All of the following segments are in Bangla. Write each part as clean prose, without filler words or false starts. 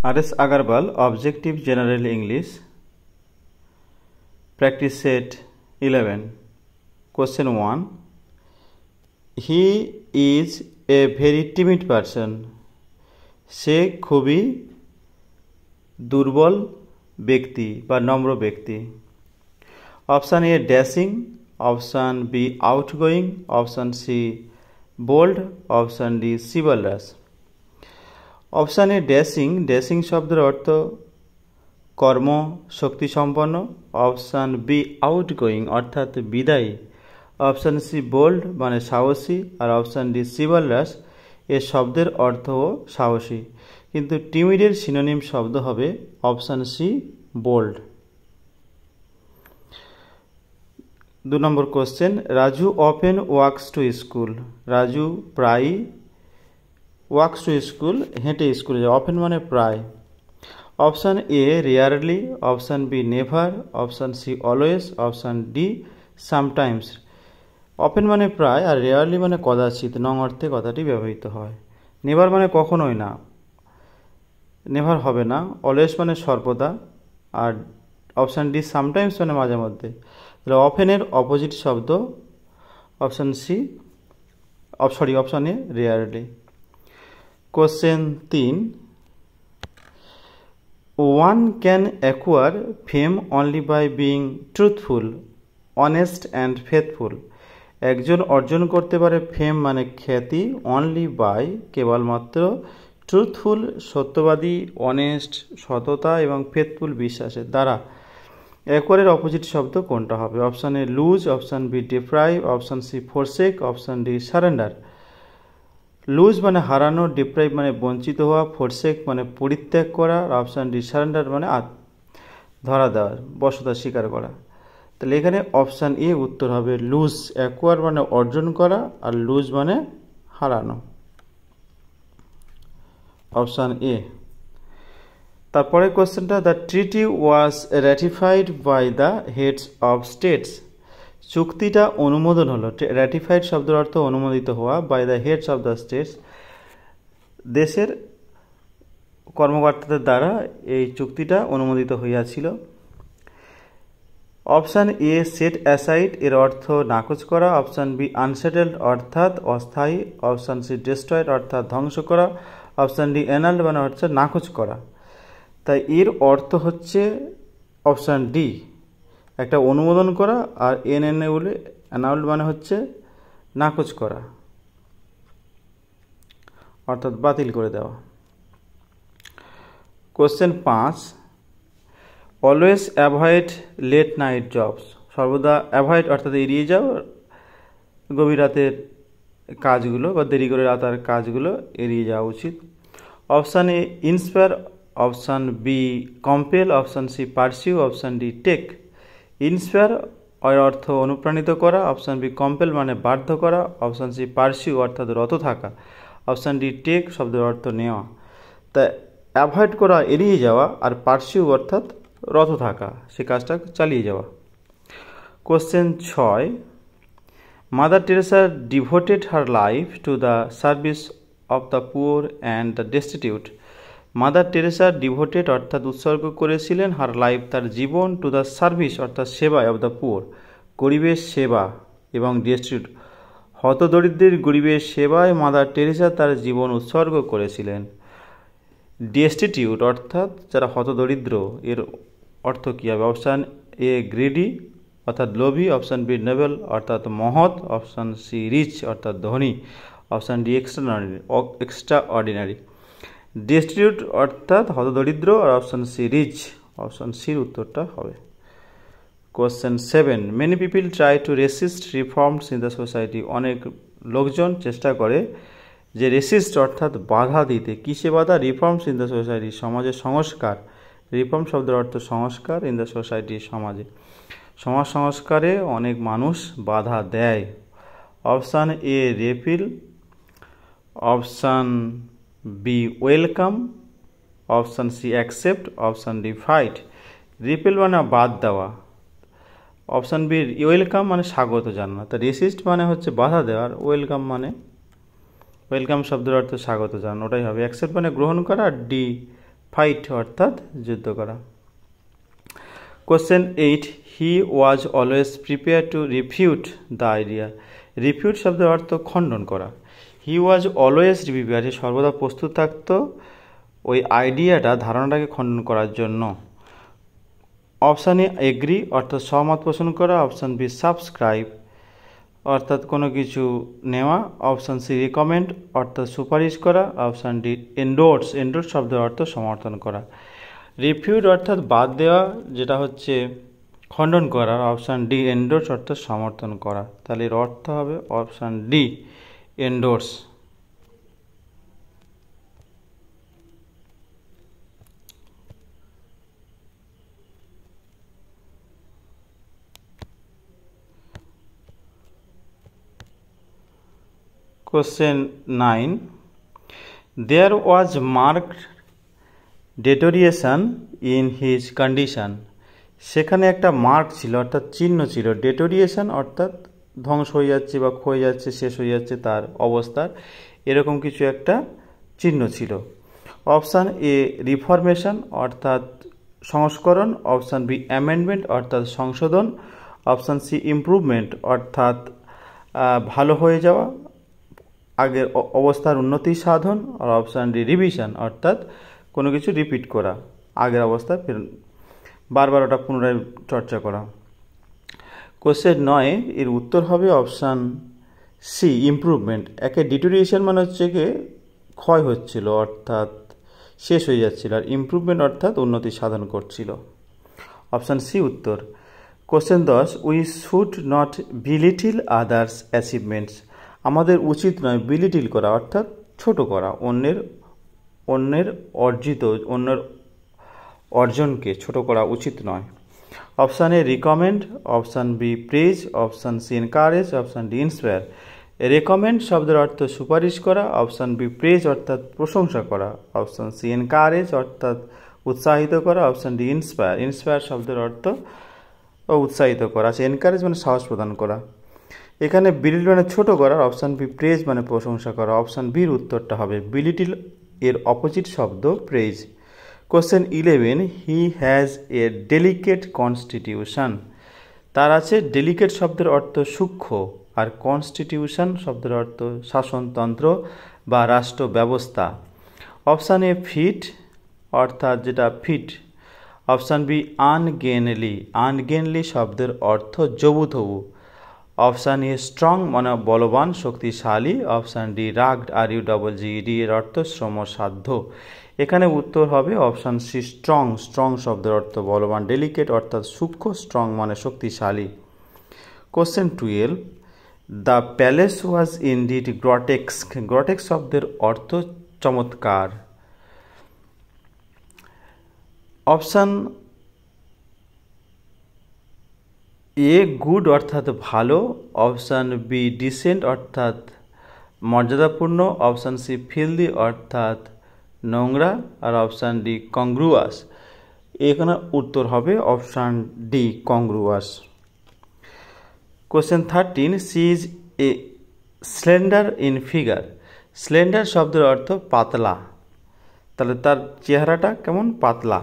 R.S. Agarwal, Objective General English, Practice Set 11. Question 1. He is a very timid person. সে খুবই দুর্বল ব্যক্তি বা নম্র ব্যক্তি। Option A dashing, option B outgoing, option C bold, option D chivalrous. Option A dashing, dashing শব্দের অর্থ কর্ম শক্তিসম্পন্ন। অপশান বি আউটগোয়িং অর্থাৎ বিদায়ী। অপশান সি বোল্ড মানে সাহসী। আর অপশান ডি চিভালরাস এর শব্দের অর্থও সাহসী, কিন্তু টিমিডের সিনোনিম শব্দ হবে option C bold. 2 number question, Raju often walks to school. Raju প্রায়ই ওয়াক্স টু স্কুল হেঁটে স্কুলে যায়। অফেন মানে প্রায়। Option A rarely, option B never, option C always, option D sometimes. Often মানে প্রায় আর রেয়ারলি মানে কদাচিৎ, নং অর্থে কথাটি ব্যবহৃত হয়। নেভার মানে কখনোই না, নেভার হবে না। অলওয়েজ মানে সর্বদা। আর অপশান ডি সামটাইমস মানে মাঝে মধ্যে। তাহলে অফেনের অপোজিট শব্দ option C, option A rarely. Question 3. One can acquire fame only by being truthful, honest and faithful. একজন অর্জন করতে পারে ফেম মানে খ্যাতি, অনলি বাই কেবলমাত্র, ট্রুথফুল সত্যবাদী, অনেস্ট সততা এবং ফেথফুল বিশ্বাসের দ্বারা। অ্যাকোয়ারের অপোজিট শব্দ কোনটা হবে? Option A lose, option B deprive, option C forsake, option D surrender. Lose মানে হারানো, ডিপ্রাইভ মানে বঞ্চিত হওয়া, ফোরসেক মানে পরিত্যাগ করা, আর অপশান ডি সারেন্ডার মানে ধরা দেওয়া, বশতা স্বীকার করা। তাহলে এখানে অপশান এ উত্তর হবে লুজ। অ্যাকোয়ার মানে অর্জন করা আর লুজ মানে হারানো, অপশান এ। তারপরে কোশ্চেনটা, the treaty was ratified by the heads of states. চুক্তিটা অনুমোদন হলো। র্যাটিফাইড শব্দের অর্থ অনুমোদিত হওয়া। By the heads of the states দেশের কর্মকর্তাদের দ্বারা এই চুক্তিটা অনুমোদিত হইয়াছিল। অপশান এ সেট অ্যাসাইড এর অর্থ নাকচ করা। অপশান বি আনসেটেলড অর্থাৎ অস্থায়ী। অপশান সি ডিস্ট্রয়েড অর্থাৎ ধ্বংস করা। অপশান ডি অ্যানাল্ড মানে হচ্ছে নাকচ করা। তাই এর অর্থ হচ্ছে অপশান ডি, একটা অনুমোদন করা, আর অ্যানাউল্ড মানে হচ্ছে নাকচ করা অর্থাৎ বাতিল করে দেওয়া। Question 5. Always avoid late night jobs. সর্বদা অ্যাভয়েড অর্থাৎ এড়িয়ে যাও গভীর রাতের কাজগুলো বা দেরি করে রাতার কাজগুলো এড়িয়ে যাওয়া উচিত। Option A inspire, option B compel, option C pursue, option D take. Inspire এর অর্থ অনুপ্রাণিত করা। অপশান বি কম্পেল মানে বাধ্য করা। অপশান সি পারসিউ অর্থাৎ রত থাকা। অপশান ডি টেক শব্দের অর্থ নেওয়া। তা অ্যাভয়েড করা এড়িয়ে যাওয়া, আর পারসিউ অর্থাৎ রত থাকা, সে কাজটা চালিয়ে যাওয়া। Question 6. Mother Teresa devoted her life to the service of the poor and the destitute. Mother Teresa devoted অর্থাৎ উৎসর্গ করেছিলেন, হার লাইফ তার জীবন, টু দ্য সার্ভিস অর্থাৎ সেবায়, অফ দ্য পুয়ার গরিবের সেবা, এবং ডেস্টিটিউট হতদরিদ্রের গরিবের সেবায় মাদার টেরেসা তার জীবন উৎসর্গ করেছিলেন। ডেস্টিটিউট অর্থাৎ যারা হতদরিদ্র, এর অর্থ কী হবে? অপশান এ গ্রিডি অর্থাৎ লোভী, অপশান বি নোবেল অর্থাৎ মহৎ, অপশান সি রিচ অর্থাৎ ধনী, option D extra ordinary. Destitute অর্থাৎ হতদরিদ্র, আর অপশান সি রিচ, অপশান সির উত্তরটা হবে। Question 7. Many people try to racist reforms in the society. অনেক লোকজন চেষ্টা করে যে রেসিস্ট অর্থাৎ বাধা দিতে। কিসে বাধা? রিফর্মস ইন দ্য সোসাইটি সমাজের সংস্কার। রিফর্ম শব্দের অর্থ সংস্কার, ইন দ্য সোসাইটি সমাজে। সমাজ সংস্কারে অনেক মানুষ বাধা দেয়। Option A repel, option B welcome, option C accept, option D fight. Repel মানে বাদ দেওয়া। অপশান বি ওয়েলকাম মানে স্বাগত জানানো। তা রেসিস্ট মানে হচ্ছে বাধা দেওয়ার, ওয়েলকাম মানে ওয়েলকাম শব্দের অর্থ স্বাগত জানানো, ওটাই হবে। অ্যাকসেপ্ট মানে গ্রহণ করা, আর ডি ফাইট অর্থাৎ যুদ্ধ করা। Question 8, he was always prepare to refute the idea. Refute শব্দের অর্থ খণ্ডন করা। হি ওয়াজ অলওয়েজ প্রিপেয়ার, সে সর্বদা প্রস্তুত থাকতো ওই আইডিয়াটা, ধারণাটাকে খণ্ডন করার জন্য। অপশান এ এগ্রি অর্থাৎ সহমত পোষণ করা, অপশান বি সাবস্ক্রাইব অর্থাৎ কোনো কিছু নেওয়া, অপশান সি রিকমেন্ড অর্থাৎ সুপারিশ করা, অপশান ডি এন্ডোর্স, এন্ডোর্স শব্দের অর্থ সমর্থন করা। রিফিউট অর্থাৎ বাদ দেওয়া, যেটা হচ্ছে খণ্ডন করা, অপশান ডি এন্ডোর্স অর্থাৎ সমর্থন করা। তাহলে এর অর্থ হবে option D endorse. Question 9, there was marked deterioration in his condition. সেখানে একটা মার্ক ছিল অর্থাৎ চিহ্ন ছিল, ডেটোরিয়েশন অর্থাৎ ধ্বংস হয়ে যাচ্ছে বা ক্ষয়ে যাচ্ছে, শেষ হয়ে যাচ্ছে তার অবস্থার, এরকম কিছু একটা চিহ্ন ছিল। অপশান এ রিফরমেশন অর্থাৎ সংস্করণ, অপশান বি অ্যামেন্ডমেন্ট অর্থাৎ সংশোধন, অপশান সি ইমপ্রুভমেন্ট অর্থাৎ ভালো হয়ে যাওয়া, আগের অবস্থার উন্নতি সাধন, আর অপশান ডি রিভিশন অর্থাৎ কোনো কিছু রিপিট করা, আগের অবস্থায় বারবার ওটা পুনরায় চর্চা করা। কোশ্চেন 9 এর উত্তর হবে অপশান সি ইমপ্রুভমেন্ট। একে ডিটোরিয়েশন মানে হচ্ছে কি ক্ষয় হচ্ছিল অর্থাৎ শেষ হয়ে যাচ্ছিল, আর ইমপ্রুভমেন্ট অর্থাৎ উন্নতি সাধন করছিল। অপশান সি উত্তর। Question 10, we should not belittle others achievements. আমাদের উচিত নয় বিলিটিল করা অর্থাৎ ছোট করা, অন্যের অর্জনকে ছোট করা উচিত নয়। Option A recommend, option B praise, option C encourage, option D inspire. Recommend শব্দের অর্থ সুপারিশ করা, অপশান বি প্রেজ অর্থাৎ প্রশংসা করা, অপশান সি এনকারেজ অর্থাৎ উৎসাহিত করা, অপশান ডি ইন্সপায়ার। ইন্সপায়ার শব্দের অর্থ উৎসাহিত করা, আছে এনকারেজ মানে সাহস প্রদান করা। এখানে বিলিটিল মানে ছোট করা, অপশান বি প্রেজ মানে প্রশংসা করা। অপশান বির উত্তরটা হবে বিলিটিল এর অপোজিট শব্দ praise. Question 11, he has a delicate constitution. তার আছে ডেলিকেট শব্দের অর্থ সূক্ষ্ম, আর কনস্টিটিউশন শব্দের অর্থ শাসনতন্ত্র বা রাষ্ট্র ব্যবস্থা। অপশান এ ফিট অর্থাৎ যেটা ফিট, অপশান বি আনগেনলি, আনগেনলি শব্দের অর্থ জবুথবু। অপশান এ স্ট্রং মানে বলবান শক্তিশালী, option D rugged are U double G D এর অর্থ শ্রমসাধ্য। এখানে উত্তর হবে অপশান সি স্ট্রং, স্ট্রং শব্দের অর্থ বলবান, ডেলিকেট অর্থাৎ সূক্ষ্ম, স্ট্রং মানে শক্তিশালী। Question 12, the palace was indeed grotesque. Grotesque শব্দের অর্থ চমৎকার। অপশান এ গুড অর্থাৎ ভালো, অপশান বি ডিসেন্ট অর্থাৎ মর্যাদাপূর্ণ, অপশান সি ফিলদি অর্থাৎ নোংরা, আর অপশান ডি কংগ্রুয়াস। এখানে উত্তর হবে option D congruous. Question 13, she is a slender in figure. Slender শব্দের অর্থ পাতলা, তাহলে তার চেহারাটা কেমন পাতলা।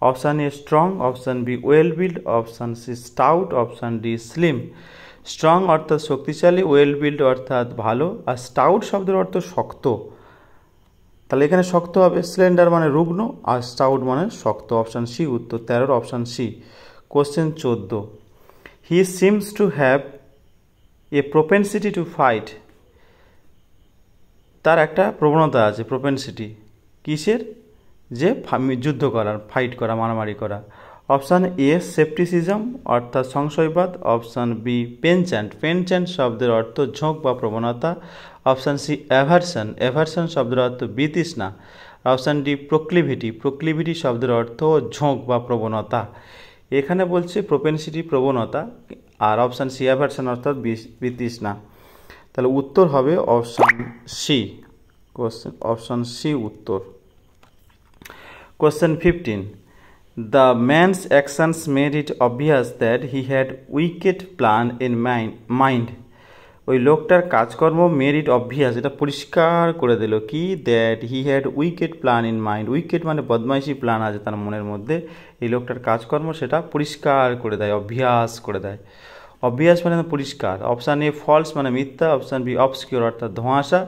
Option A strong, option B well built, option C stout, option D slim. Strong অর্থাৎ শক্তিশালী, ওয়েল বিল্ড অর্থাৎ ভালো, আর স্টাউট শব্দের অর্থ শক্ত, তাহলে এখানে শক্ত হবে। স্লেন্ডার মানে রুগ্ন, আর স্টাউট মানে শক্ত। অপশান সি উত্তর 13, option C. Question 14, he seems to have a propensity to fight. তার একটা প্রবণতা আছে, প্রোপেনসিটি কিসের, যে যুদ্ধ করার, ফাইট করা, মারামারি করা। অপশান এ সেপটিসিজম অর্থাৎ সংশয়বাদ, অপশান বি পেনচ্যান্ট, পেনচ্যান্ট শব্দের অর্থ ঝোঁক বা প্রবণতা, অপশান সি অ্যাভারশন, অ্যাভারশন শব্দের অর্থ বিতৃষ্ণা, অপশান ডি প্রক্লিভিটি, প্রক্লিভিটি শব্দের অর্থ ঝোঁক বা প্রবণতা। এখানে বলছে প্রোপেনসিটি প্রবণতা, আর অপশান সি অ্যাভারশন অর্থাৎ বিতৃষ্ণা। তাহলে উত্তর হবে option C. Question option C উত্তর। Question 15, the man's actions made it obvious that he had wicked plan in mind. ওই লোকটার কাজকর্ম মেরিট অবভিয়াস, এটা পরিষ্কার করে দিল কি, that he had wicket plan in mind. Wicket মানে বদমাইশি প্ল্যান আছে তার মনের মধ্যে। এই লোকটার কাজকর্ম সেটা পরিষ্কার করে দেয়, অভ্যাস করে দেয়। অবভিয়াস মানে পরিষ্কার। অপশান এ ফলস মানে মিথ্যা, অপশান বি অবসকিউর অর্থাৎ ধোঁয়াশা,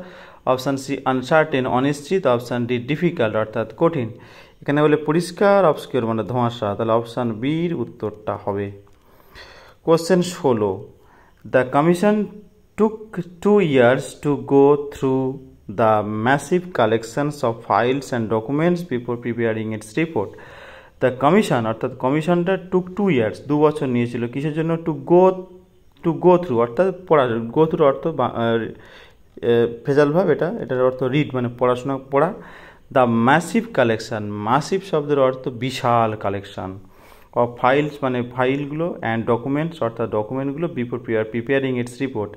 অপশান সি আনসার্টেন অনিশ্চিত, অপশান ডি ডিফিকাল্ট অর্থাৎ কঠিন। এখানে বলে পরিষ্কার, অবসকিউর মানে ধোঁয়াশা, তাহলে অপশান বির উত্তরটা হবে। Question 16, the commission took 2 years to go through the massive collections of files and documents before preparing its report. The commission অর্থাৎ কমিশনটা took 2 years 2 বছর নিয়েছিল কিসের জন্য? to go through অর্থাৎ পড়া, go through অর্থ ফেজাল ভাব, এটার অর্থ রিড মানে পড়াশোনা পড়া। দ্য ম্যাসিভ কালেকশন, মাসিভ শব্দের অর্থ বিশাল কালেকশন, অফ ফাইলস মানে ফাইলগুলো, অ্যান্ড ডকুমেন্টস অর্থাৎ ডকুমেন্টগুলো, বিফোর প্রিপেয়ারিং ইটস রিপোর্ট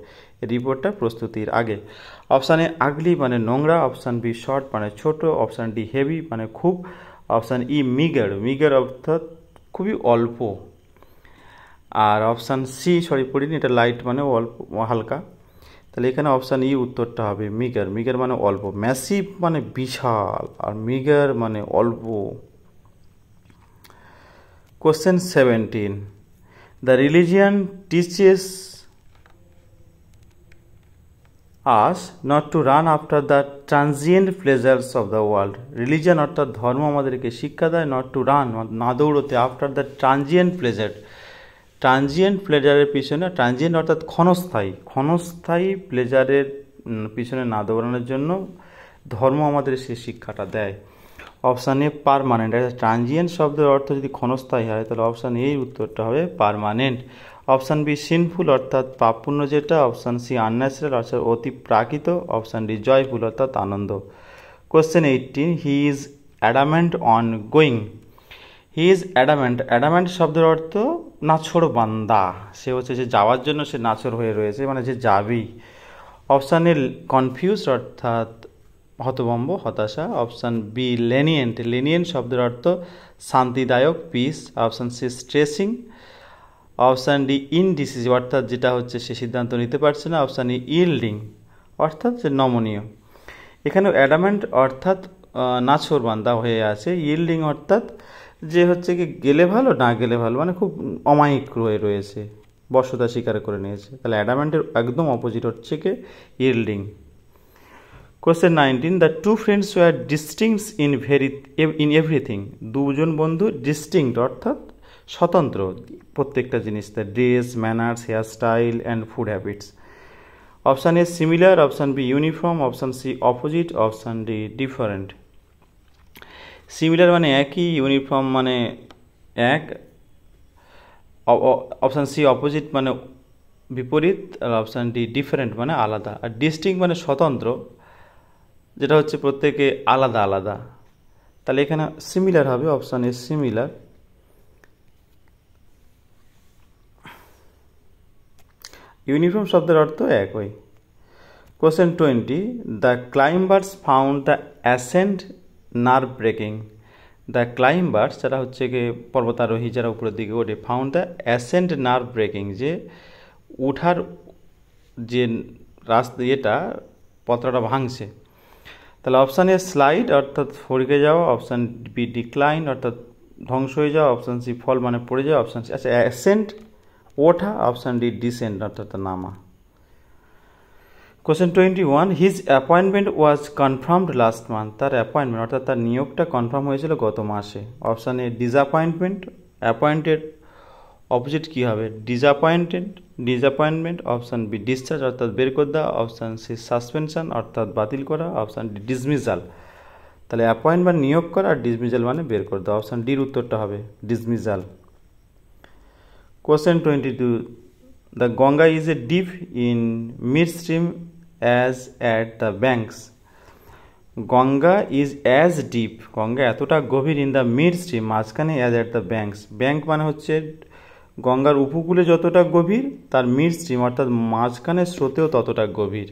রিপোর্টটা প্রস্তুতির আগে। অপশান এ আগলি মানে নোংরা, অপশান বি শর্ট মানে ছোট, অপশান ডি হেভি মানে খুব, অপশান ই মিগার, মিগার অর্থাৎ খুবই অল্প, আর অপশান সি পড়িনি, এটা লাইট মানে অল্প হালকা। তাহলে এখানে অপশান ই উত্তরটা হবে মিগার। মিগার মানে অল্প, ম্যাসিভ মানে বিশাল, আর মিগার মানে অল্প। Question 17, the religion teaches us not to run after the transient pleasures of the world. Religion অর্থাৎ ধর্ম আমাদেরকে শিক্ষা দেয় not to run না দৌড়তে, after the transient pleasure, transient প্লেজারের পিছনে, ট্রানজিয়েন্ট অর্থাৎ ক্ষণস্থায়ী প্লেজারের পিছনে না দৌড়ানোর জন্য ধর্ম আমাদের সেই শিক্ষাটা দেয়। অপশান এ পারমানেন্ট, ট্রানজিয়েন্ট শব্দের অর্থ যদি ক্ষণস্থায়ী হয় তাহলে অপশান এই উত্তরটা হবে পারমানেন্ট। অপশান বি সিনফুল অর্থাৎ পাপপূর্ণ যেটা, অপশান সি আনন্যাচারাল অর্থাৎ অতি প্রাকৃত, অপশান ডি জয়ফুল অর্থাৎ আনন্দ। Question 18, he is adamant on going. He is adamant, adamant শব্দের অর্থ নাছোড় বান্দা, সে হচ্ছে যে যাওয়ার জন্য সে নাছোড় হয়ে রয়েছে, মানে যে যাবেই। অপশান এ কনফিউজ অর্থাৎ হতভম্ব হতাশা, অপশান বি লেনিয়েন্ট, লেনিয়েন্ট শব্দের অর্থ শান্তিদায়ক peace, option C stressing, option D indecisive অর্থাৎ যেটা হচ্ছে সে সিদ্ধান্ত নিতে পারছে না, অপশান ই ইল্ডিং অর্থাৎ যে নমনীয়। এখানে অ্যাডামেন্ট অর্থাৎ নাছোড়বান্দা হয়ে আছে, ইল্ডিং অর্থাৎ যে হচ্ছে কি গেলে ভালো না গেলে ভালো, মানে খুব অমায়িক হয়ে রয়েছে, বশ্যতা স্বীকার করে নিয়েছে। তাহলে অ্যাডামেন্টের একদম অপোজিট হচ্ছে কি yielding. Question 19, the two friends were distinct in everything. দুজন বন্ধু ডিস্টিংক্ট অর্থাৎ স্বতন্ত্র প্রত্যেকটা জিনিস, the dress, manners, hair style and food habits. Option A similar, option B uniform, option C opposite, option D different. Similar মানে একই, ইউনিফর্ম মানে এক, অপশান সি অপোজিট মানে বিপরীত, আর অপশান ডি ডিফারেন্ট মানে আলাদা, আর ডিস্টিংক্ট মানে স্বতন্ত্র যেটা হচ্ছে প্রত্যেকে আলাদা আলাদা। তাহলে এখানে সিমিলার হবে, অপশান এ সিমিলার। ইউনিফর্ম শব্দের অর্থ একই। Question 20, the climbers found the accent nerve breaking. The climbers যারা হচ্ছে গিয়ে পর্বতারোহী যারা উপরের দিকে ওঠে, found the accent nerve breaking যে ওঠার যে রাস্তা পত্রটা ভাঙছে। তাহলে অপশান এ স্লাইড অর্থাৎ ফড়কে যাওয়া, অপশান বি ডিক্লাইন অর্থাৎ ধ্বংস হয়ে যাওয়া, অপশান সি ফল মানে পড়ে যাওয়া, অপশান সি আচ্ছা অ্যাসেন্ট ওঠা, অপশান ডি ডিসেন্ট অর্থাৎ নামা। Question 21, his appointment was confirmed last month. তার অ্যাপয়েন্টমেন্ট অর্থাৎ তার নিয়োগটা কনফার্ম হয়েছিল গত মাসে। Option A disappointment, appointed opposite কী হবে? ডিসঅ্যাপয়েন্টমেন্ট। অপশান বি ডিসচার্জ অর্থাৎ বের করে দেওয়া, অপশান সি সাসপেনশন অর্থাৎ বাতিল করা, অপশান ডি ডিসমিসাল। তাহলে অ্যাপয়েন্ট মানে নিয়োগ করা, আর ডিসমিসাল মানে বের করে দেওয়া। অপশান ডির উত্তরটা হবে dismissal. Question 22, the Ganga is a deep in mid stream as at the banks. Ganga is as deep, Ganga এতটা গভীর, ইন দ্য মিড স্ট্রিম মাঝখানে, as at the banks, bank মানে হচ্ছে গঙ্গার উপকূলে যতটা গভীর, তার মিড স্ট্রিম অর্থাৎ মাঝখানে স্রোতেও ততটা গভীর।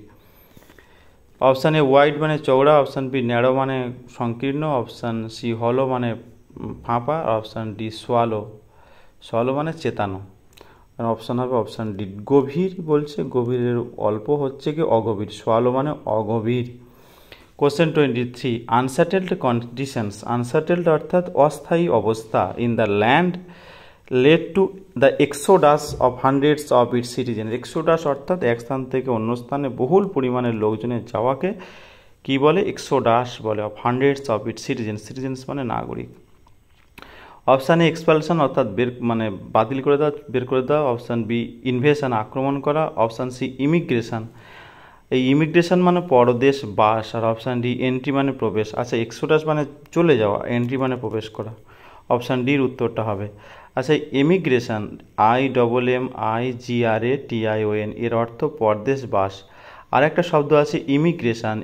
অপশান এ ওয়াইড মানে চওড়া, অপশান বি ন্যারো মানে সংকীর্ণ, অপশান সি হলো মানে ফাঁপা, অপশান ডি সোয়ালো মানে চেতানো। অপশান হবে অপশান ডি। গভীর বলছে, গভীরের অল্প হচ্ছে কি অগভীর, সোয়ালো মানে অগভীর। কোশ্চেন 23, আনসেটেলড কন্ডিশনস, আনসেটেলড অর্থাৎ অস্থায়ী অবস্থা, in the land led to the exodus of hundreds of its citizen. Exodus অর্থাৎ এক স্থান থেকে অন্য স্থানে বহুল পরিমাণের লোকজনের যাওয়াকে কি বলে? এক্সোডাস বলে। Of hundreds of its citizen, citizens মানে নাগরিক। অপশান এ এক্সপালশন অর্থাৎ বের মানে বাতিল করে দেওয়া, বের করে দেওয়া। অপশান বি ইনভেশন আক্রমণ করা। অপশান সি ইমিগ্রেশন, এই ইমিগ্রেশন মানে পরদেশ বাস। আর অপশান ডি এন্ট্রি মানে প্রবেশ। আচ্ছা, এক্সোডাস মানে চলে যাওয়া, এন্ট্রি মানে প্রবেশ করা। অপশান ডির উত্তরটা হবে। আচ্ছা, ইমিগ্রেশন IMMIGRATION এর অর্থ পরদেশ বাস। আর একটা শব্দ আছে ইমিগ্রেশন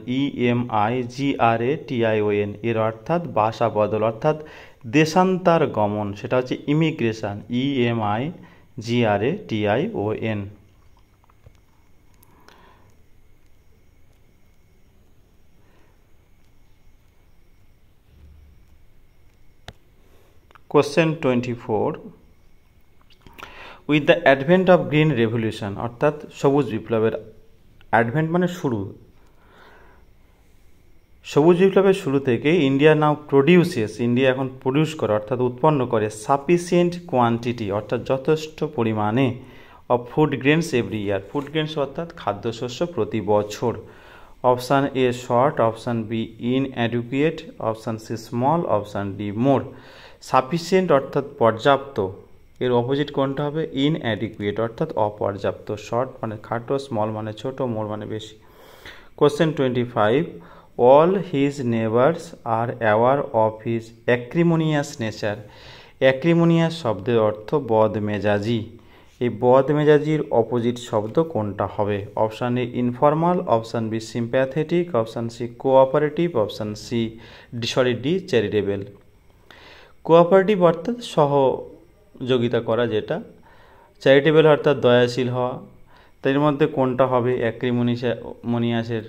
EMIGRATION এর অর্থাৎ বাসা বদল অর্থাৎ দেশান্তর গমন, সেটা হচ্ছে immigration EMIGRATION। Question 24, with the advent of green revolution অর্থাৎ সবুজ বিপ্লবের, অ্যাডভেন্ট মানে শুরু, সবুজ বিপ্লবের শুরু থেকে ইন্ডিয়া নাও প্রডিউসেস, ইন্ডিয়া এখন প্রডিউস করে অর্থাৎ উৎপন্ন করে সাফিসিয়েন্ট কোয়ান্টিটি অর্থাৎ যথেষ্ট পরিমাণে of food grains every year, food grains অর্থাৎ খাদ্যশস্য প্রতি বছর। Option A short, option B inadequate, option C small, option D more. Sufficient অর্থাৎ পর্যাপ্ত, এর অপোজিট কোনটা হবে? ইনঅ্যাডিকুয়েট অর্থাৎ অপর্যাপ্ত। শর্ট মানে খাটো, স্মল মানে ছোট, মোর মানে বেশি। Question 25, all his neighbours are aware of his acrimonious nature. Acrimonious শব্দের অর্থ বদমেজাজি। এই বদমেজাজির অপোজিট শব্দ কোনটা হবে? Option A informal, option B sympathetic, option C cooperative, option C D charitable. Cooperative অর্থাৎ সহযোগিতা করা যেটা, চ্যারিটেবল অর্থাৎ দয়াশীল হওয়া। তার মধ্যে কোনটা হবে অ্যাক্রিমোনিয়াসের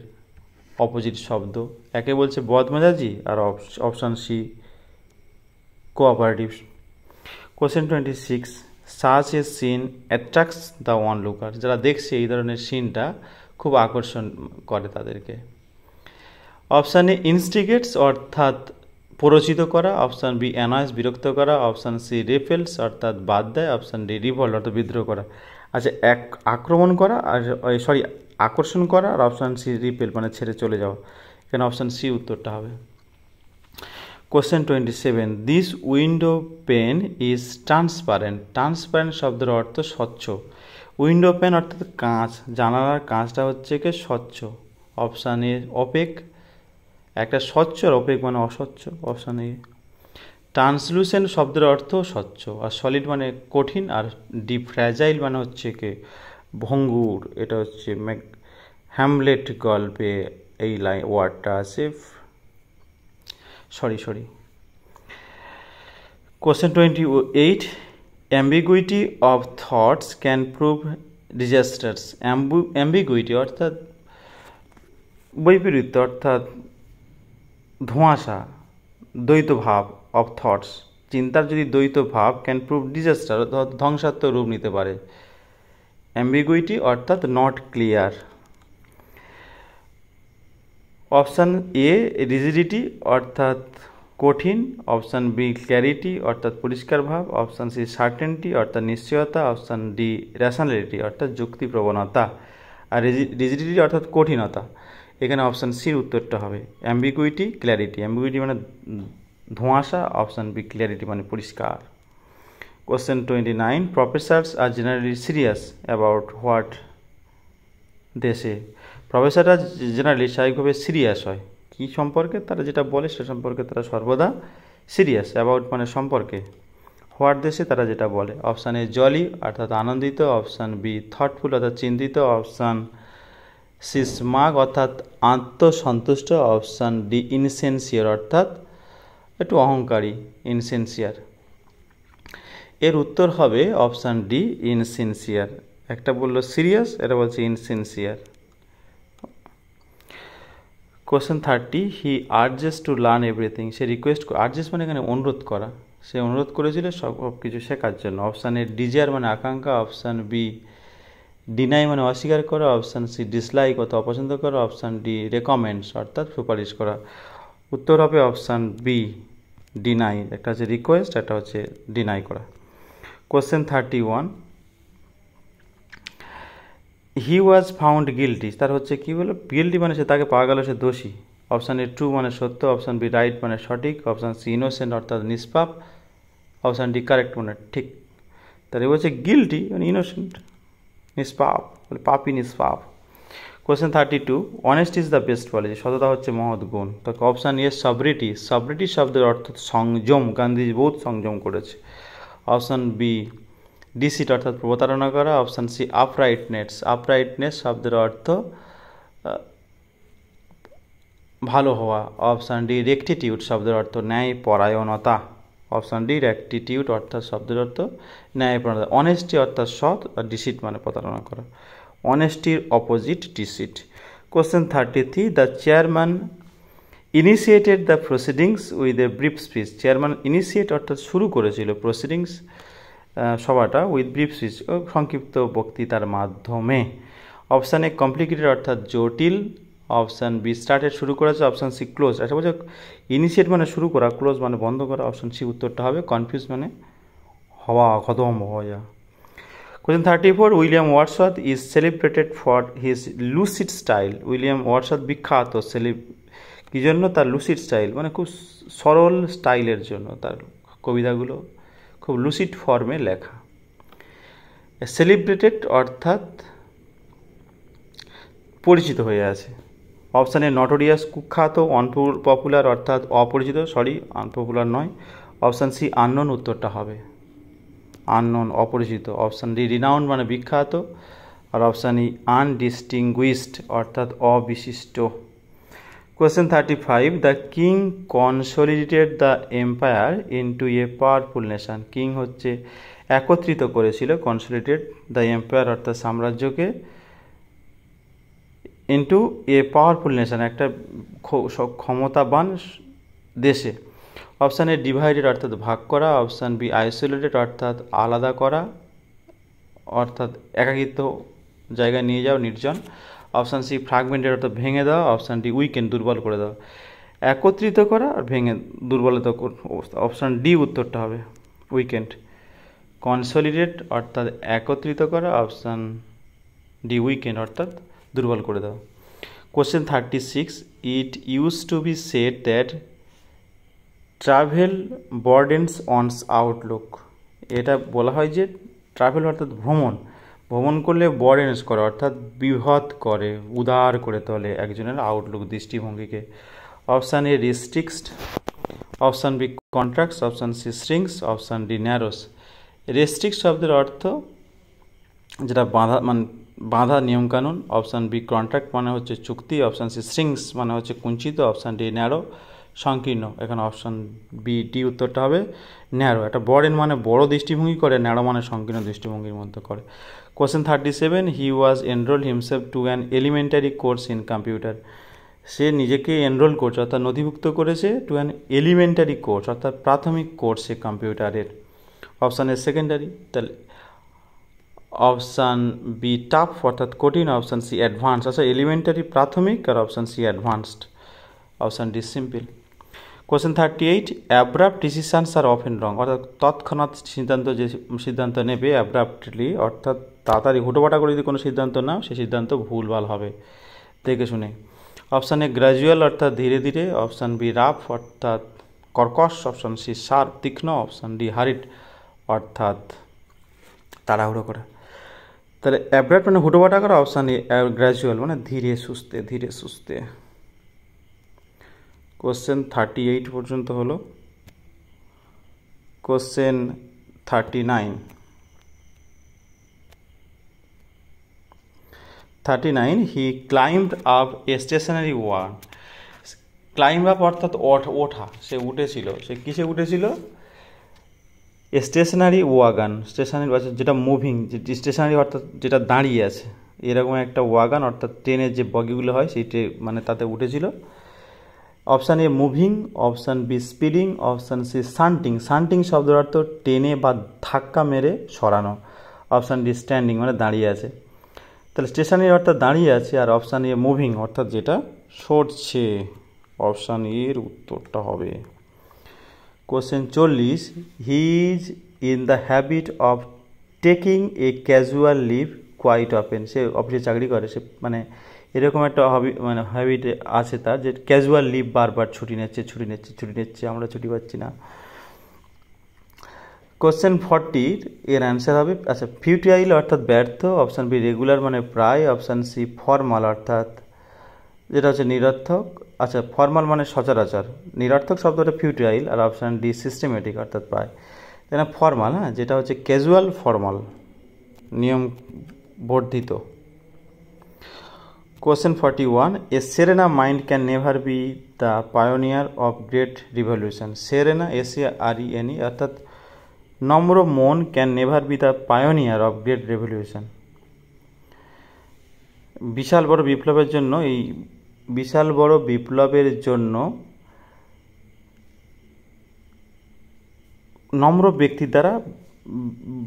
অপোজিট শব্দ? একে বলছে বদমেজাজি আর option C cooperative. Question 26, such a scene attracts the onlooker. যারা দেখছে এই ধরনের সিনটা খুব আকর্ষণ করে তাদেরকে। অপশান এ ইনস্টিগেটস অর্থাৎ প্ররোচিত করা, অপশান বি অ্যানয়েস বিরক্ত করা, অপশান সি রেফেলস অর্থাৎ বাদ দেয়, অপশান ডি রিভল্ট অর্থাৎ বিদ্রোহ করা। আচ্ছা, আক্রমণ করা আর আকর্ষণ করা, আর অপশান সি রিপেল মানে ছেড়ে চলে যাওয়া। এখানে অপশান সি উত্তরটা হবে। Question 27, this window pane is transparent. Transparent শব্দের অর্থ স্বচ্ছ। উইন্ডো পেন অর্থাৎ কাঁচ, জানালার কাঁচটা হচ্ছে কি স্বচ্ছ। অপশান এ অপেক, একটা স্বচ্ছ আর অপেক মানে অস্বচ্ছ। Option A. ট্রান্সলুসেন্ট শব্দের অর্থ স্বচ্ছ, আর সলিড মানে কঠিন, আর ডি ফ্র্যাজাইল মানে হচ্ছে কি ভঙ্গুর। এটা হচ্ছে হ্যামলেট গল্পে এই ওয়ার্ডটা আছে। Sorry. Question 28, ambiguity of thoughts can prove disasters. Ambiguity অর্থাৎ বৈপরীত্য অর্থাৎ ধোঁয়াশা, দ্বৈত ভাব অফ থটস, চিন্তার যদি দ্বৈত ভাব ক্যান প্রুভ ডিজাস্টার ধ্বংসাত্মক রূপ নিতে পারে। অ্যাম্বিগুইটি অর্থাৎ not clear. Option A rigidity অর্থাৎ কঠিন, অপশান বি ক্ল্যারিটি অর্থাৎ পরিষ্কার ভাব, অপশান সি সার্টেনটি অর্থাৎ নিশ্চয়তা, অপশান ডি র্যাশনালিটি অর্থাৎ যুক্তি প্রবণতা। আর রিজিডিটি অর্থাৎ কঠিনতা। এখানে অপশান সির উত্তরটা হবে অ্যাম্বিগুইটি, ক্ল্যারিটি। অ্যাম্বিগুইটি মানে ধোঁয়াশা, অপশান বি ক্ল্যারিটি মানে পরিষ্কার। Question 29, professors are generally serious about what they say. প্রফেসররা জেনারেলি স্বাভাবিকভাবে সিরিয়াস হয় কী সম্পর্কে? তারা যেটা বলে সে সম্পর্কে তারা সর্বদা সিরিয়াস। অ্যাবাউট মানে সম্পর্কে, হোয়াট দেশে তারা যেটা বলে। অপশান এ জলি অর্থাৎ আনন্দিত, অপশান বি থটফুল অর্থাৎ চিন্তিত, অপশান সি স্মাগ অর্থাৎ আত্মসন্তুষ্ট, অপশান ডি ইনসেন্সিয়ার অর্থাৎ একটু অহংকারী, ইনসেন্সিয়ার। এর উত্তর হবে অপশান ডি ইনসিনসিয়ার। একটা বললো সিরিয়াস, এটা বলছে ইনসিনসিয়ার। Question 30, he urges to learn everything. Say request, urges মানে এখানে অনুরোধ করা, সে অনুরোধ করেছিল সব কিছু শেখার জন্য। অপশান এ ডিজায়ার মানে আকাঙ্ক্ষা, অপশান বি ডিনাই মানে অস্বীকার করা, অপশান সি ডিসলাইক অর্থাৎ অপছন্দ করা, অপশান ডি রেকমেন্ডস অর্থাৎ সুপারিশ করা। উত্তর হবে অপশান বি ডিনাই। একটা হচ্ছে রিকোয়েস্ট, একটা হচ্ছে ডিনাই করা। Question 31, he was found guilty, তার হচ্ছে কি বলো, গিলটি মানে সে তাকে পাওয়া গেল সে দোষী। অপশান এ ট্রু মানে সত্য, অপশান বি রাইট মানে সঠিক, অপশান সি ইনোসেন্ট অর্থাৎ নিষ্পাপ, অপশান ডি কারেক্ট মানে ঠিক। তাহলে বলছে গিলটি মানে ইনোসেন্ট, নিষ্পাপ বলে পাপি নিষ্পাপ। Question 32, honest is the best policy, সততা হচ্ছে মহৎ গুণ। তাকে অপশান এ সবরিটি, সবরিটি শব্দের অর্থ সংযম, গান্ধীজি বহুত সংযম করেছে। অপশান বি ডিসিট অর্থাৎ প্রতারণা করা, অপশান সি আপরাইটনেস, আপরাইটনেস শব্দের অর্থ ভালো হওয়া, অপশান ডি রেকটিটিউড শব্দের অর্থ ন্যায় পরায়ণতা, অপশান ডি রেকটিটিউড অর্থাৎ শব্দের অর্থ ন্যায় পরায়ণতা। অনেস্টি অর্থাৎ সৎ, আর ডিসিট মানে প্রতারণা করা। অনেস্টির opposite deceit. Question 33, the chairman initiated the proceedings with a brief speech, chairman initiate অর্থাৎ শুরু করেছিল প্রসিডিংস সভাটা উইথ ব্রিফ স্পিচ সংক্ষিপ্ত বক্তৃতার মাধ্যমে। অপশান এ কমপ্লিকেটেড অর্থাৎ জটিল, অপশান বি স্টার্টেড শুরু করেছে, অপশান সি ক্লোজ। আচ্ছা বলছে ইনিশিয়েট মানে শুরু করা, ক্লোজ মানে বন্ধ করা, অপশান সি উত্তরটা হবে। কনফিউজ মানে হওয়া, খতম হওয়া যা। Question 34, William Wordsworth is celebrated for his lucid style, William Wordsworth বিখ্যাত কী জন্য, তার লুসিড স্টাইল মানে খুব সরল স্টাইলের জন্য, তার কবিতাগুলো খুব লুসিড ফর্মে লেখা। সেলিব্রেটেড অর্থাৎ পরিচিত হয়ে আছে। অপশান এ নটোরিয়াস কুখ্যাত, পপুলার অর্থাৎ অপরিচিত, আনপপুলার নয়। অপশান সি আননোন উত্তরটা হবে, আননোন অপরিচিত। অপশান ডি রিনাউন্ড মানে বিখ্যাত, আর অপশান ই আনডিস্টিংগুইশড অর্থাৎ অবিশিষ্ট। Question 35, the king consolidated the empire into a powerful nation, king হচ্ছে একত্রিত করেছিল, কনসলিডেটেড দ্য এম্পায়ার অর্থাৎ সাম্রাজ্যকে, ইনটু এ পাওয়ারফুল নেশন একটা ক্ষমতাবান দেশে। অপশান এ ডিভাইডেড অর্থাৎ ভাগ করা, অপশান বি আইসোলেটেড অর্থাৎ আলাদা করা অর্থাৎ একাকিত্ব জায়গায় নিয়ে যাও, নির্জন। অপশান সি ফ্র্যাগমেন্টেড অর্থাৎ ভেঙে দেওয়া, অপশান ডি উইকেন্ড একত্রিত করে দেওয়া। একত্রিত করা আর ভেঙে দুর্বলতা, অপশান ডি উত্তরটা হবে উইকেন্ড। কনসলিডেট অর্থাৎ একত্রিত করা, অপশান ডি উইকেন্ড অর্থাৎ দুর্বল করে দেওয়া। Question 36, it use to be said that travel broadens one's outlook, এটা বলা হয় যে ট্রাভেল অর্থাৎ ভ্রমণ করলে বর্ডেন্স করে অর্থাৎ বৃহৎ করে, উদার করে তোলে একজনের আউটলুক দৃষ্টিভঙ্গিকে। Option A restricts, option B contracts, option C strings, option D narrows. Restrict শব্দের অর্থ যেটা বাঁধা নিয়মকানুন, অপশান বি কন্ট্রাক্ট মানে হচ্ছে চুক্তি, অপশান সি স্ট্রিংস মানে হচ্ছে কুঞ্চিত, অপশান ডি ন্যারো সংকীর্ণ। এখানে অপশান বি ডি উত্তরটা হবে ন্যারো। একটা বড়েন মানে বড় দৃষ্টিভঙ্গি করে, ন্যারো মানে সংকীর্ণ দৃষ্টিভঙ্গির মধ্যে করে। Question 37, he was enrol himself to an elementary course in computer, সে নিজেকে এনরোল করছে অর্থাৎ নথিভুক্ত করেছে টু অ্যান এলিমেন্টারি কোর্স অর্থাৎ প্রাথমিক কোর্সে কম্পিউটারের। অপশান এ সেকেন্ডারি, তাহলে অপশান বি টাফ অর্থাৎ কঠিন, অপশান সি অ্যাডভান্স, আচ্ছা এলিমেন্টারি প্রাথমিক, আর option C advanced, option D simple. Question 38, abrupt decisions are often wrong, অর্থাৎ তৎক্ষণাৎ সিদ্ধান্ত নেবে, অ্যাব্রাপ্টলি অর্থাৎ তাড়াতাড়ি হুটোপাটা করে যদি কোনো সিদ্ধান্ত নাও সেই সিদ্ধান্ত ভুলভাল হবে দেখে শুনে। অপশান এ গ্র্যাজুয়াল অর্থাৎ ধীরে ধীরে, অপশান বি রাফ অর্থাৎ কর্কশ, অপশান সি শার্প তীক্ষ্ণ, অপশান ডি হারিড অর্থাৎ তাড়াহুড়ো করা। তাহলে অ্যাব্রাপ্ট মানে হুটোপাটা করা, অপশান এ গ্র্যাজুয়াল মানে ধীরে সুস্থে। কোশ্চেন 38 পর্যন্ত হলো। কোশ্চেন 39, হি ক্লাইম্বড আপ এ স্টেশনারি ওয়ান, ক্লাইম্ব আপ অর্থাৎ ওঠা, সে উঠেছিল, সে কিসে উঠেছিল, স্টেশনারি ওয়াগান, স্টেশনারি যেটা মুভিং, স্টেশনারি অর্থাৎ যেটা দাঁড়িয়ে আছে, এরকম একটা ওয়াগান অর্থাৎ ট্রেনের যে বগিগুলো হয় সেই মানে তাতে উঠেছিল। Option A moving, option B speeding, option C shunting. Shunting শব্দের অর্থ টেনে বা ধাক্কা মেরে সরানো। অপশান ডি স্ট্যান্ডিং মানে দাঁড়িয়ে আছে। তাহলে স্টেশনের অর্থাৎ দাঁড়িয়ে আছে, আর অপশান এ মুভিং অর্থাৎ যেটা সরছে। অপশান এর উত্তরটা হবে। Question 40, he is in the habit of taking a casual leave quite often. সে অফিসে চাকরি করে, সে মানে এরকম একটা হ্যাবিট আছে তার, যে ক্যাজুয়াল লিভ বারবার ছুটি নিচ্ছে, আমরা ছুটি পাচ্ছি না। কোশ্চেন 40 এর অ্যান্সার হবে, আচ্ছা, ফিউটাইল অর্থাৎ ব্যর্থ, অপশান বি রেগুলার মানে প্রায়, অপশান সি ফর্মাল অর্থাৎ যেটা হচ্ছে নিরর্থক, আচ্ছা ফর্মাল মানে সচরাচর, নিরর্থক শব্দটা ফিউটাইল, আর অপশান ডি সিস্টেমেটিক অর্থাৎ প্রায়। তাই না ফর্মাল, হ্যাঁ, যেটা হচ্ছে ক্যাজুয়াল ফর্মাল, নিয়ম বর্ধিত। Question 41, a serene mind can never be the pioneer of great revolution. Serene SARENE অর্থাৎ নম্র মন can never be the pioneer of great revolution. বিশাল বড় বিপ্লবের জন্য নম্র ব্যক্তির দ্বারা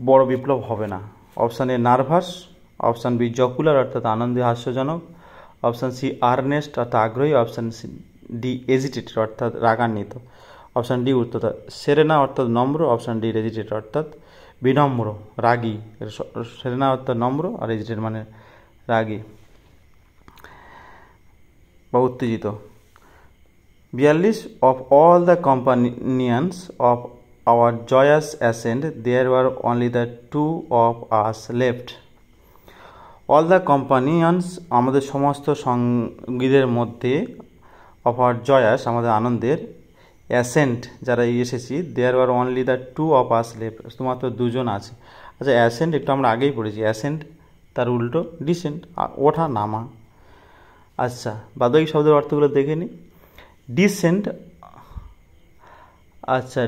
বড় বিপ্লব হবে না। Option A nervous, option B jocular অর্থাৎ আনন্দে হাস্যজনক, অপশান সি আর্নেস্ট অর্থাৎ আগ্রহী, অপশান ডি এজিটেটেড অর্থাৎ রাগান্বিত। অপশান ডি উত্তর, সেরেনা অর্থাৎ নম্র, অপশান ডি এজিটেটেড অর্থাৎ বিনম্র রাগী। সেরেনা অর্থাৎ নম্র আর এজিটেটেড মানে রাগী বা উত্তেজিত। 42, of all the companions of our joyous ascent there were only the 2 of us left. All the companions আমাদের সমস্ত সঙ্গীদের মধ্যে, অফ আওয়ার জয়াস আমাদের আনন্দের, অ্যাসেন্ট যারা এসেছি, there were only the 2 of us left শুধুমাত্র দুজন আছে। আচ্ছা অ্যাসেন্ট একটু আমরা আগেই পড়েছি, অ্যাসেন্ট তার উল্টো ডিসেন্ট, ওঠা নামা। আচ্ছা বাদবাকি শব্দের অর্থগুলো দেখে নিই। ডিসেন্ট, আচ্ছা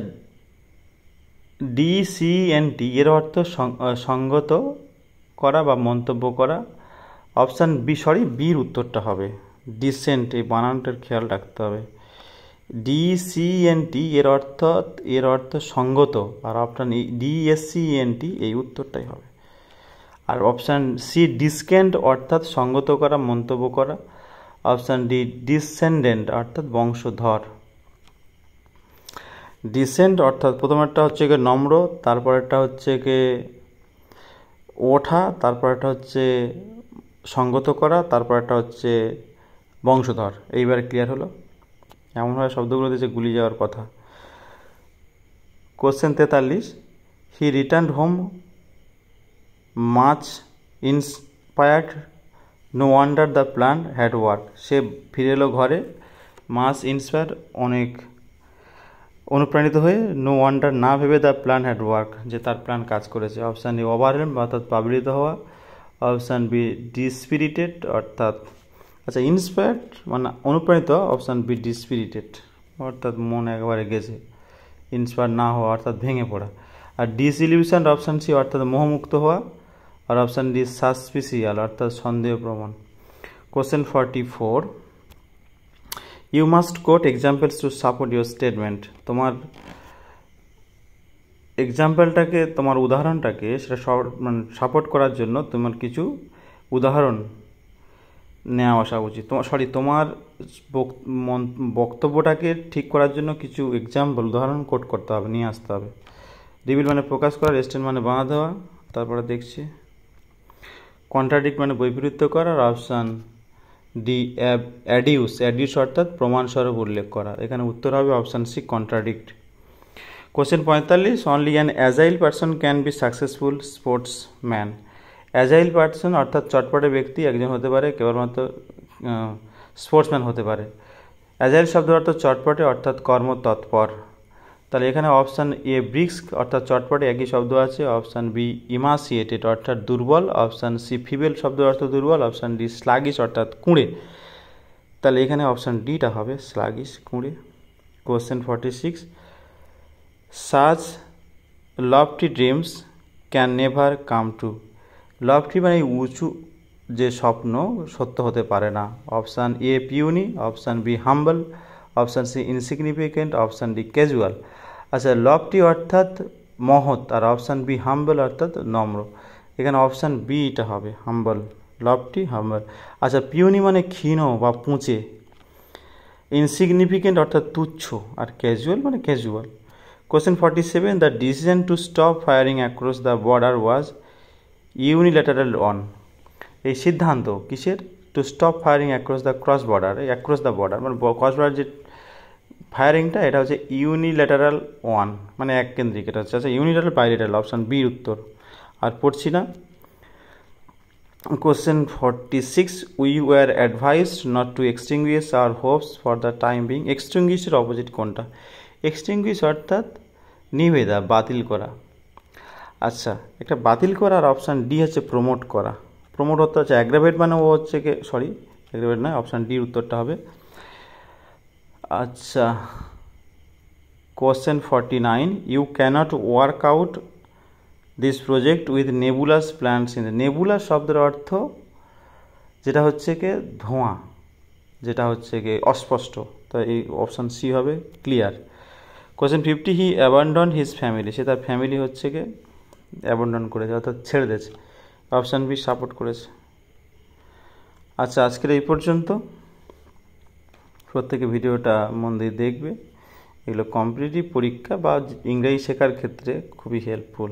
DCNT এর অর্থ সঙ্গত করা বা মন্তব্য করা। অপশান বি, বির উত্তরটা হবে ডিসেন্ট, এই বানানটার খেয়াল রাখতে হবে। DCNT এর অর্থ সঙ্গত, আর অপশান DSCENT এই উত্তরটাই হবে। আর অপশান সি ডিসকেন্ট অর্থাৎ সঙ্গত করা মন্তব্য করা। অপশান ডি ডিসেন্ডেন্ট অর্থাৎ বংশধর। ডিসেন্ট অর্থাৎ প্রথমেরটা হচ্ছে গিয়ে নম্র, তারপরেরটা হচ্ছে গিয়ে ওঠা, তারপরেরটা হচ্ছে সঙ্গত করা, তারপরেরটা হচ্ছে বংশধর। এইবারে ক্লিয়ার হলো? এমনভাবে শব্দগুলো দিয়েছে গুলিয়ে যাওয়ার কথা। Question 43, he return home much inspired, no wonder the plan had work. সে ফিরে এলো ঘরে, মাচ ইন্সপায়ার অনেক অনুপ্রাণিত হয়ে, নো ওয়ান্ডার না ভেবে দ্য প্ল্যান হ্যাড ওয়ার্ক যে তার প্ল্যান কাজ করেছে। অপশান এ ওভারওয়েলড অর্থাৎ প্লাবিত হওয়া, অপশান বি ডিসপিরিটেড অর্থাৎ, আচ্ছা ইন্সপায়ার্ড মানে অনুপ্রাণিত, অপশান বি ডিসপিরিটেড অর্থাৎ মন একেবারে গেছে, ইন্সপায়ার না হওয়া অর্থাৎ ভেঙে পড়া। আর ডিসইলিউশন অপশান সি অর্থাৎ মোহমুক্ত হওয়া, আর অপশান ডি সাসপিসিয়াল অর্থাৎ সন্দেহ প্রমাণ। Question 44, you must quote examples to support your statement. তোমার এক্সাম্পলটাকে, তোমার উদাহরণটাকে সেটা সাপোর্ট করার জন্য তোমার কিছু উদাহরণ নেওয়া আসা উচিত। তোমার বক্তব্যটাকে ঠিক করার জন্য কিছু এক্সাম্পল উদাহরণ কোট করতে হবে, নিয়ে আসতে হবে। রিভিল মানে প্রকাশ করা, রেস্টেন্ট মানে বাঁধা দেওয়া, তারপরে দেখছি কন্ট্রাডিক্ট মানে বৈপরীত্য করা, আর অপশান ডি অ্যাডিউস অর্থাৎ প্রমাণস্বরূপ উল্লেখ করা। এখানে উত্তর হবে option C contradict. Question 45, only an agile person can be successful sportsman. Agile person অর্থাৎ চটপটে ব্যক্তি একজন হতে পারে, কেবলমাত্র স্পোর্টসম্যান হতে পারে। অ্যাজাইল শব্দের অর্থ চটপটে অর্থাৎ কর্মতৎপর। তাহলে এখানে অপশান এ ব্রিস্ক অর্থাৎ চটপটে একই শব্দ আছে, অপশান বি ইমাসিয়েটেড অর্থাৎ দুর্বল, অপশান সি ফিবেল শব্দের অর্থ দুর্বল, অপশান ডি স্লাগিশ অর্থাৎ কুঁড়ে। তাহলে এখানে অপশান ডিটা হবে স্লাগিশ, কুঁড়ে। Question 46, such lofty dreams can never come true. Lofty মানে উঁচু যে স্বপ্ন সত্য হতে পারে না। Option A puny, option B humble, option C insignificant, option D casual. আচ্ছা, লফটি অর্থাৎ মহৎ, আর অপশান বি হাম্বল অর্থাৎ নম্র। এখানে অপশান বি এটা হবে, হাম্বল। লফটি হাম্বল। আচ্ছা, পিউনি মানে ক্ষীণ বা পুঁচে, ইনসিগনিফিকেন্ট অর্থাৎ তুচ্ছ, আর ক্যাজুয়াল মানে casual. Question 47, the decision to stop firing across the border was unilateral on. এই সিদ্ধান্ত কিসের? To stop firing across the across the border মানে ক্রস বর্ডার যে ফায়ারিংটা, এটা হচ্ছে ইউনিল্যাটারাল ওয়ান, মানে এক কেন্দ্রিক। এটা হচ্ছে ইউনিল্যাটারাল বাইলেটারাল, অপশান বি উত্তর। আর পড়ছি না। Question 46, we were advised not to extinguish our hopes for the time being. এক্সটিংগুইশের অপোজিট কোনটা? এক্সটিংগুইশ অর্থাৎ নিভে দেওয়া, বাতিল করা। আচ্ছা, একটা বাতিল করা, আর অপশান ডি হচ্ছে প্রমোট করা। প্রমোট হতে হচ্ছে অ্যাগ্রাভেট, মানে ও হচ্ছে কি, সরি অ্যাগ্রাভেট নয়, অপশান ডির উত্তরটা হবে। আচ্ছা, question 49, you cannot work out this project with nebulous plans in. Nebulous শব্দের অর্থ যেটা হচ্ছে কি ধোঁয়া, যেটা হচ্ছে কি অস্পষ্ট, তাই এই অপশান সি হবে, ক্লিয়ার। কোয়েশ্চেন 50, হি অ্যাবান্ডন হিজ ফ্যামিলি। সে তার ফ্যামিলি হচ্ছে কি অ্যাবান্ডন করেছে, অর্থাৎ ছেড়ে দিয়েছে। অপশান বি সাপোর্ট করেছে। আচ্ছা, আজকের এই পর্যন্ত। প্রত্যেকে ভিডিওটা মন দিয়ে দেখবে। এগুলো কম্পিটিটিভ পরীক্ষা বা ইংরেজি শেখার ক্ষেত্রে খুবই হেল্পফুল।